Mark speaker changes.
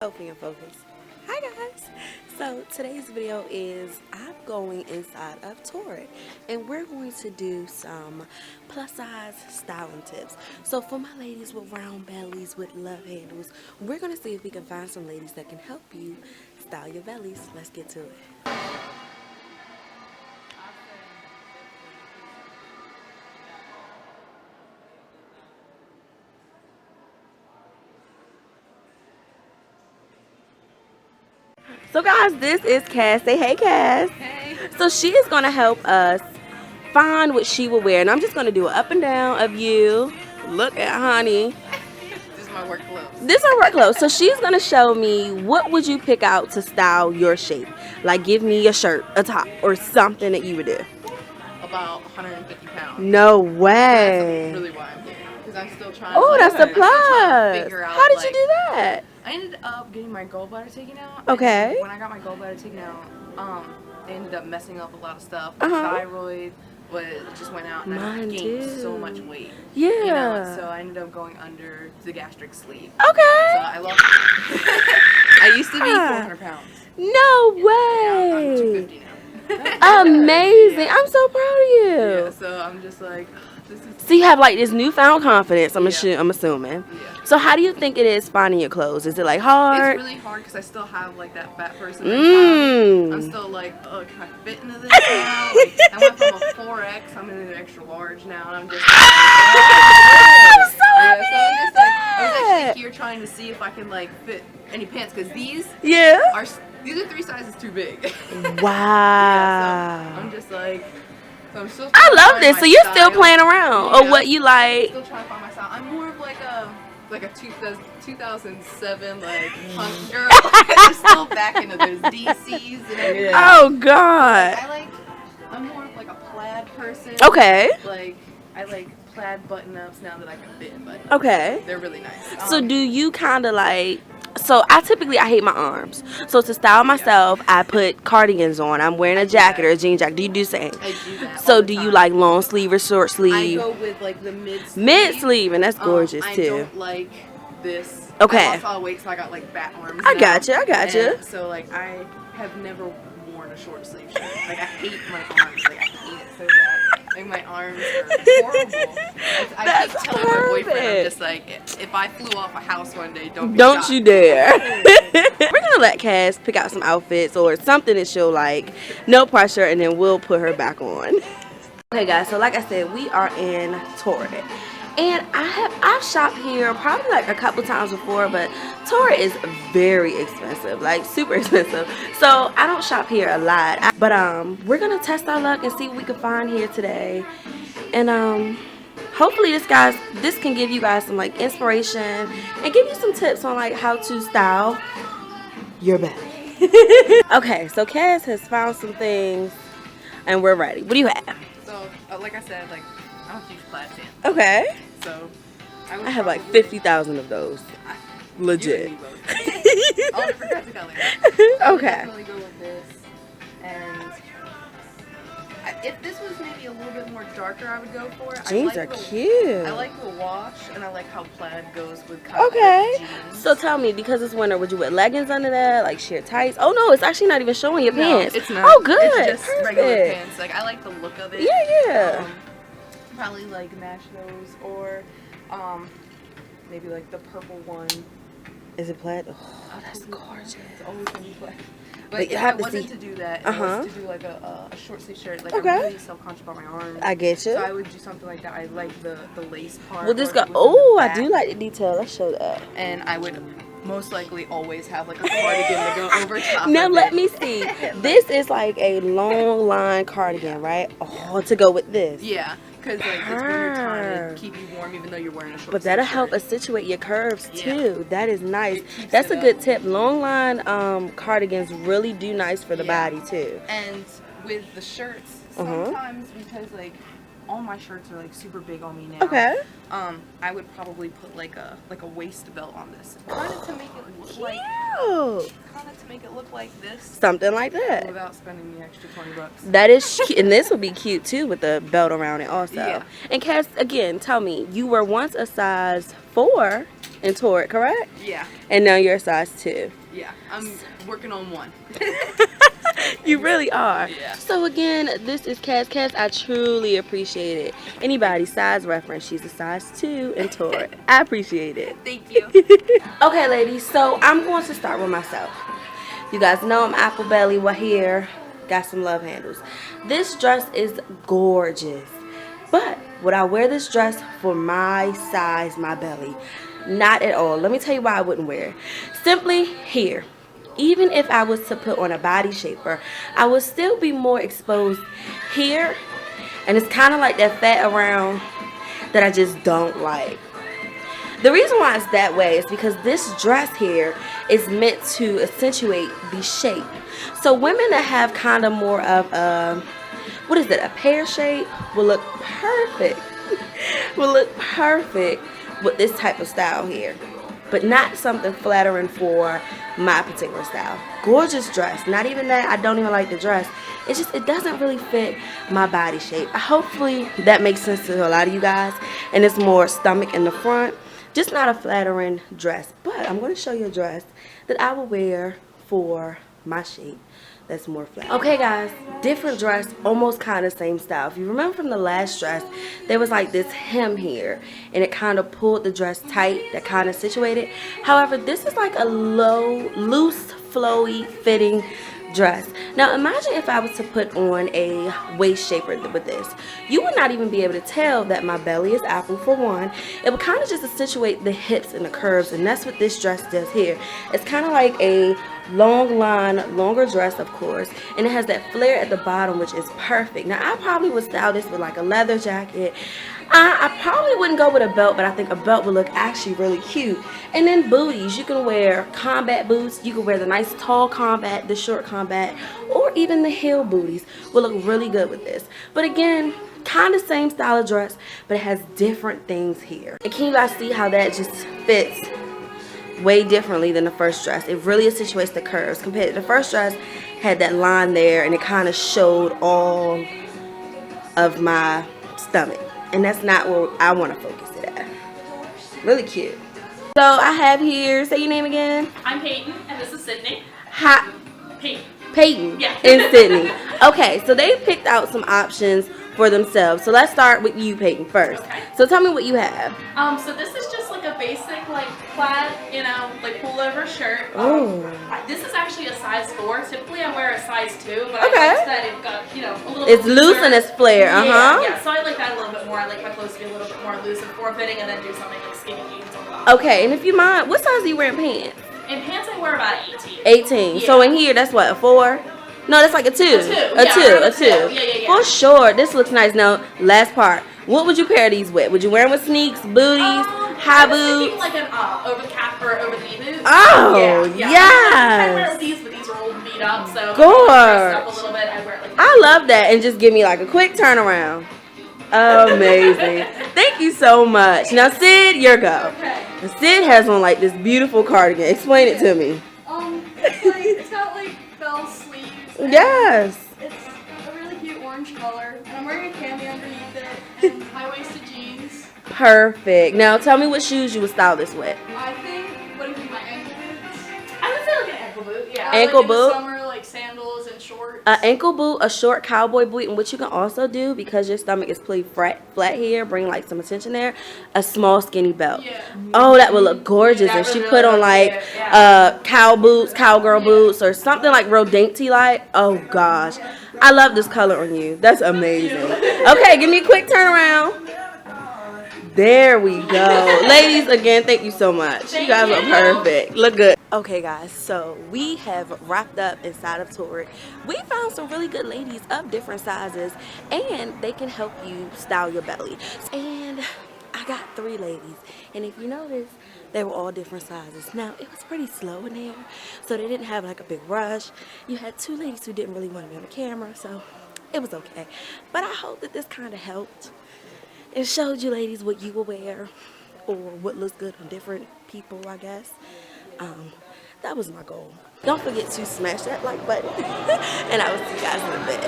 Speaker 1: Open focus. Hi guys. So today's video is I'm going inside of Torrid and we're going to do some plus size styling tips. So for my ladies with round bellies, with love handles, we're going to see if we can find some ladies that can help you style your bellies. Let's get to it. So guys, this is Cass. Say hey, Cass.
Speaker 2: Hey.
Speaker 1: So she is going to help us find what she will wear. And I'm just going to do an up and down of you. Look at honey.
Speaker 2: This is my work clothes.
Speaker 1: This is her work clothes. So she's going to show me what would you pick out to style your shape. Like give me a shirt, a top, or something that you would do.
Speaker 2: About 150 pounds.
Speaker 1: No way.
Speaker 2: That's really why I'm here. Because I'm still trying
Speaker 1: Oh,
Speaker 2: to,
Speaker 1: that's a plus.
Speaker 2: figure out,
Speaker 1: How did you do that?
Speaker 2: I ended up getting my gallbladder taken out.
Speaker 1: Okay.
Speaker 2: And when I got my gallbladder taken out, they ended up messing up a lot of stuff. Thyroid just went out, and I gained so much weight.
Speaker 1: Yeah.
Speaker 2: You know? So I ended up going under the gastric sleeve.
Speaker 1: Okay.
Speaker 2: So I lost. I used to be 400 pounds.
Speaker 1: No way.
Speaker 2: I'm 250 now.
Speaker 1: Amazing. Yeah. I'm so proud of you.
Speaker 2: Yeah. So I'm just like, this is.
Speaker 1: So you have like this newfound confidence. I'm assuming.
Speaker 2: Yeah.
Speaker 1: So how do you think it is finding your clothes? Is it like hard?
Speaker 2: It's really hard because I still have like that fat person mentality. I'm still like, oh, can I fit into this now? Like, I went from a 4X, I'm in an extra large now, and I'm just.
Speaker 1: I'm so happy to hear that.
Speaker 2: I was actually here trying to see if I can like fit any pants because these are 3 sizes too big.
Speaker 1: Wow.
Speaker 2: Yeah, so I'm just like. So I'm still
Speaker 1: I love this. So you're
Speaker 2: style.
Speaker 1: still playing around, or what you like?
Speaker 2: I'm still trying to find my style. I'm more of like a 2007 like punk girl. I'm still back into those DCs and everything.
Speaker 1: Oh God.
Speaker 2: I'm more of like a plaid person.
Speaker 1: Okay.
Speaker 2: Like I like plaid button-ups now that I can fit in buttons.
Speaker 1: Okay.
Speaker 2: They're really nice.
Speaker 1: So do you kind of like? So I hate my arms. So to style myself, I put cardigans on. I'm wearing a jacket or a jean jacket. Do you do the same?
Speaker 2: I do that.
Speaker 1: So do you like long sleeve or short sleeve?
Speaker 2: I go with like the mid
Speaker 1: sleeve, and that's gorgeous too.
Speaker 2: I don't like this.
Speaker 1: Okay.
Speaker 2: I lost all weight, so I got like bat arms.
Speaker 1: I got you.
Speaker 2: So like I have never worn a short sleeve shirt. Like I hate my arms. Like I hate it so bad. Like my arms are horrible. I keep telling my boyfriend, I'm just like, if I flew off a house one day, don't
Speaker 1: you dare. We're gonna let Cass pick out some outfits or something that she'll like. No pressure, and then we'll put her back on. Okay guys, so like I said, we are in Torrid. And I've shopped here probably like a couple times before, but Torrid is very expensive, like super expensive. So I don't shop here a lot. But we're gonna test our luck and see what we can find here today. And hopefully this can give you guys some like inspiration and give you some tips on like how to style your belly. Okay, so Cass has found some things and we're ready. What do you have?
Speaker 2: So like I said, like I'm a huge plaid fan.
Speaker 1: Okay.
Speaker 2: So
Speaker 1: I have like 50,000 of those. Legit.
Speaker 2: All different kinds of colors.
Speaker 1: Okay.
Speaker 2: Definitely go with this. And if this was maybe a little bit more darker, I would go for it.
Speaker 1: Jeans are cute.
Speaker 2: I like the wash, and I like how plaid goes with jeans.
Speaker 1: So tell me, because it's winter, would you wear leggings under that, like sheer tights? Oh no, it's actually not even showing your pants.
Speaker 2: It's not.
Speaker 1: Oh good.
Speaker 2: It's just regular pants. Like I like the look of it.
Speaker 1: Yeah.
Speaker 2: Probably like match those, or maybe like the purple one.
Speaker 1: Is it plaid? Oh, that's gorgeous.
Speaker 2: It's always gonna be plaid.
Speaker 1: But
Speaker 2: if
Speaker 1: you have
Speaker 2: I
Speaker 1: to
Speaker 2: wasn't
Speaker 1: see.
Speaker 2: to do that, it was to do like a short sleeve shirt. Like I'm really self-conscious about my arms.
Speaker 1: I get you.
Speaker 2: So I would do something like that. I like the lace part.
Speaker 1: Well, this got. Oh, I do like the detail. Let's show that.
Speaker 2: And I would most likely always have like a cardigan to go over top.
Speaker 1: Now let me see. This is like a long line cardigan, right? Oh, to go with this.
Speaker 2: Yeah. Because like it's winter time to keep you warm even though you're wearing a short
Speaker 1: But that'll help accentuate your curves too. That is nice. That's a good tip. Long line cardigans really do nice for the body too.
Speaker 2: And with the shirts, sometimes because like all my shirts are like super big on me now.
Speaker 1: Okay.
Speaker 2: I would probably put like a waist belt on this, kind of to make it look like. Kind of to make it look like this.
Speaker 1: Something like that.
Speaker 2: Without spending the extra $20.
Speaker 1: That is cute, and this would be cute too with the belt around it also.
Speaker 2: Yeah.
Speaker 1: And Cass, again, tell me, you were once a size 4. in Torrid, correct?
Speaker 2: Yeah.
Speaker 1: And now you're a size 2.
Speaker 2: Yeah. I'm working on 1.
Speaker 1: You really are.
Speaker 2: Yeah.
Speaker 1: So again, this is Cass. Cass, I truly appreciate it. Anybody, size reference, she's a size 2 in Torrid. I appreciate it.
Speaker 2: Thank you.
Speaker 1: Okay, ladies, so I'm going to start with myself. You guys know I'm apple belly. Well, here, got some love handles. This dress is gorgeous. But would I wear this dress for my size, my belly? Not at all. Let me tell you why I wouldn't wear it. Simply here. Even if I was to put on a body shaper, I would still be more exposed here. And it's kind of like that fat around that I just don't like. The reason why it's that way is because this dress here is meant to accentuate the shape. So women that have kind of more of a, what is it, a pear shape will look perfect. Will look perfect with this type of style here. But not something flattering for my particular style. Gorgeous dress. Not even that, I don't even like the dress. It's just, it doesn't really fit my body shape. Hopefully that makes sense to a lot of you guys. And it's more stomach in the front. Just not a flattering dress. But I'm going to show you a dress that I will wear for my shape. That's more flat. Okay guys, different dress, almost kind of same style. If you remember from the last dress, there was like this hem here and it kind of pulled the dress tight, that kind of situated. However, this is like a loose, flowy fitting dress. Now imagine if I was to put on a waist shaper with this. You would not even be able to tell that my belly is apple for one. It would kind of just accentuate the hips and the curves, and that's what this dress does here. It's kind of like a long line, longer dress, of course, and it has that flare at the bottom, which is perfect. Now I probably would style this with like a leather jacket. I probably wouldn't go with a belt, but I think a belt would look actually really cute. And then booties, you can wear combat boots, you can wear the nice tall combat, the short combat, or even the heel booties will look really good with this. But again, kind of same style of dress, but it has different things here. And can you guys see how that just fits way differently than the first dress? It really accentuates the curves. Compared to the first dress, had that line there and it kind of showed all of my stomach. And that's not where I want to focus it at. Really cute. So I have here, say your name again.
Speaker 3: I'm Peyton, and this is Sydney.
Speaker 1: Hi. Peyton.
Speaker 3: Yeah.
Speaker 1: And Sydney. Okay, so they picked out some options for themselves. So let's start with you, Peyton, first.
Speaker 3: Okay.
Speaker 1: So tell me what you have.
Speaker 3: So this is just like a basic, like, plaid, you know, like pullover shirt.
Speaker 1: Oh.
Speaker 3: This is actually a size 4. Typically I wear a size 2, but
Speaker 1: Okay.
Speaker 3: I like that it got, you know, a little
Speaker 1: It's
Speaker 3: bit
Speaker 1: loose
Speaker 3: looser.
Speaker 1: and it's flare,
Speaker 3: Yeah, so I like that a little bit more. I like my clothes to be a little bit more loose and form-fitting, and then do something like skinny jeans on top.
Speaker 1: Okay, and if you mind, what size are you wearing pants?
Speaker 3: In pants I wear about 18.
Speaker 1: 18.
Speaker 3: Yeah.
Speaker 1: So in here, that's what, a 4? No, that's like a 2.
Speaker 3: A 2.
Speaker 1: A 2.
Speaker 3: Yeah.
Speaker 1: For sure. This looks nice. Now, last part. What would you pair these with? Would you wear them with sneaks, booties, high
Speaker 3: I was thinking
Speaker 1: boots?
Speaker 3: like an over the calf or over the knee boot.
Speaker 1: Oh,
Speaker 3: yeah.
Speaker 1: yes.
Speaker 3: I wear these, but these are old and beat up, so
Speaker 1: Gorge.
Speaker 3: dress up a little bit. I wear it like
Speaker 1: I love that. And just give me like a quick turnaround. Amazing. Thank you so much. Now, Sid, your go.
Speaker 3: Okay.
Speaker 1: Now, Sid has on like this beautiful cardigan. Explain it to me.
Speaker 4: It's got like bell sleeves. and
Speaker 1: Yes.
Speaker 4: It's a really cute orange color, and I'm wearing a cami underneath it and high-waisted jeans.
Speaker 1: Perfect. Now, tell me what shoes you would style this with.
Speaker 4: I think, what do you think, my ankle boots?
Speaker 3: I would say like an ankle boot, yeah.
Speaker 1: Ankle
Speaker 4: like in
Speaker 1: boot?
Speaker 4: the summer, like sandals and shorts.
Speaker 1: An ankle boot, a short cowboy boot, and what you can also do, because your stomach is pretty flat here, bring like some attention there, a small skinny belt.
Speaker 4: Yeah.
Speaker 1: Oh, that would look gorgeous
Speaker 3: That
Speaker 1: if she
Speaker 3: would
Speaker 1: put
Speaker 3: really
Speaker 1: on
Speaker 3: look
Speaker 1: like
Speaker 3: good, yeah.
Speaker 1: cowgirl boots, or something like real dainty like. Oh gosh, I love this color on you. That's amazing. Okay, give me a quick turnaround. There we go. Ladies, again, thank you so much. You guys look perfect. Look good. Okay, guys, so we have wrapped up inside of Torrid. We found some really good ladies of different sizes, and they can help you style your belly. And I got 3 ladies, and if you notice, they were all different sizes. Now, it was pretty slow in there, so they didn't have like a big rush. You had 2 ladies who didn't really want to be on the camera, so it was okay. But I hope that this kind of helped. It showed you ladies what you will wear, or what looks good on different people, I guess. That was my goal. Don't forget to smash that like button, and I will see you guys in a bit.